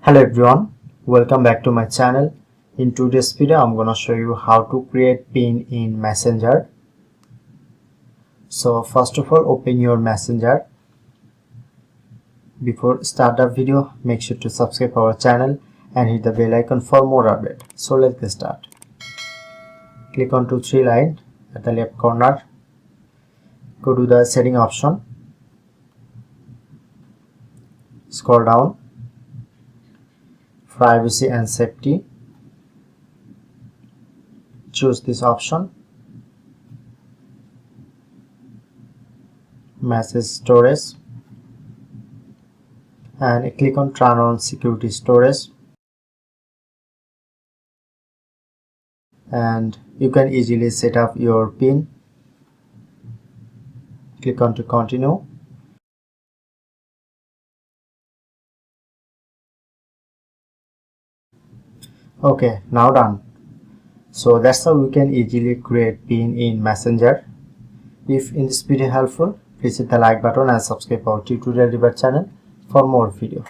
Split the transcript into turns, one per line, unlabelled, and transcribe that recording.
Hello everyone, welcome back to my channel. In today's video I'm gonna show you how to create pin in Messenger. So first of all, open your Messenger. Before start the video, make sure to subscribe our channel and hit the bell icon for more update. So let's get start. Click on to three line at the left corner. Go to the setting option. Scroll down. Privacy and safety. Choose this option. Message storage. And click on turn on security storage. And you can easily set up your PIN. Click on to continue. Okay, now done. So that's how we can easily create PIN in Messenger. If in this video helpful, please hit the like button and subscribe our tutorial review channel for more video.